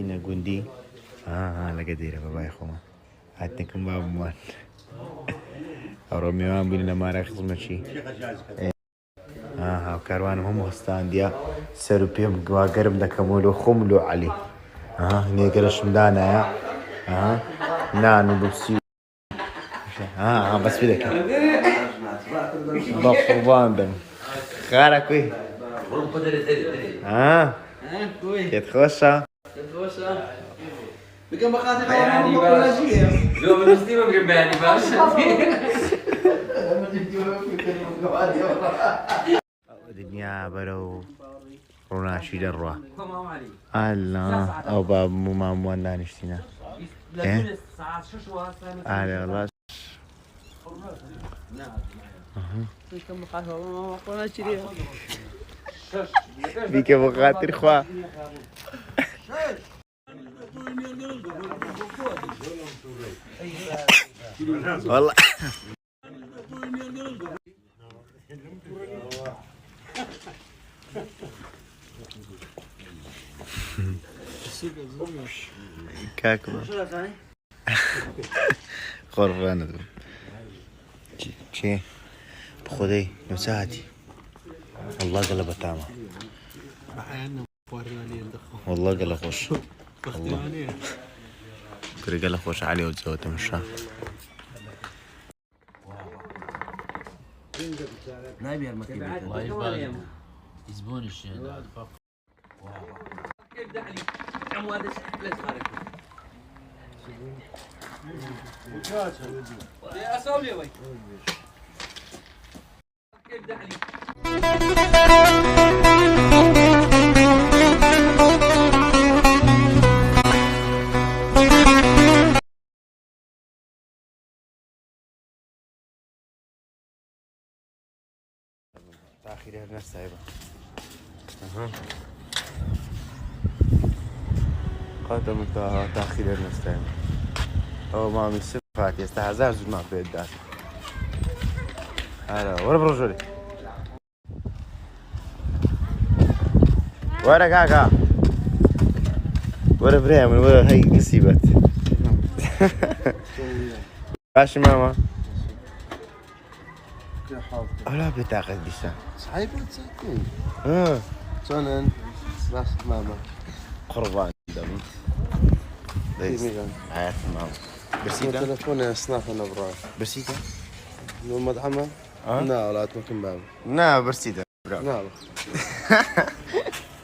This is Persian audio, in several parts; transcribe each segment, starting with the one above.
هاتینە گوندی لەگە دیرە بەبای خۆمە هاتنێکم بابمان ئەوڕۆ میێوان بووین لە مارە خزمەتچی هاوکاروانم هەموو هەستاندیا سەر و پێم گواگەرم دەکەم و لۆ خۆم لۆ عەلی نێگەرەشم دانایە نان و بپسی بەسپی دەکەم بە قورباندم خارە کوی پێت خۆشە بگەم بەخاتر زۆر بەدەستی بگرم بەیانی باشە دنیا بەرەو ڕووناشی دەڕوا ئالا ئەو بابم و ماموان دانیشتینە ئارێ وەڵاش بیکە بۆ خاتر خوا والله كاكم قربانة چی بخدای نساعتي والله قلبة تامة والله قلب خوش والله كري قلب خوش علي وتزوجت مشى نايم يا المكان الله يبارك يزبون الشيء ابدا علي عم هذا الشيء ليش خارج يا اسولي وي ابدا علي تأخير الناس سايبة قدم تأخير الناس سايبة أو ما من صفات يستهزأ زود ما في الدار هلا ورا برجولي ورا كاكا ورا بريم ورا هي قصيبت باش ماما ألا بتاعك بيسا صحيح بتسكين شلون بس ماما قربان دم ليش عارف ماما برسيتا تلفوني اصناف انا براي برسيتا لو مدعمه لا لا تمكن باب نا برسيتا لا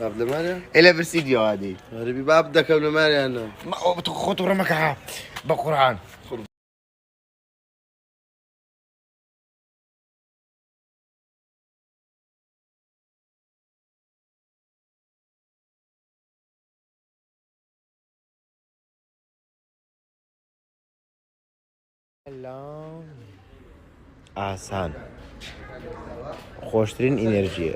باب لماريا إلا برسيديو هذه ربي باب دك قبل ماريا انا ما بتخوت ورمك بقرآن ئاسان خۆشترین ئینەرژیە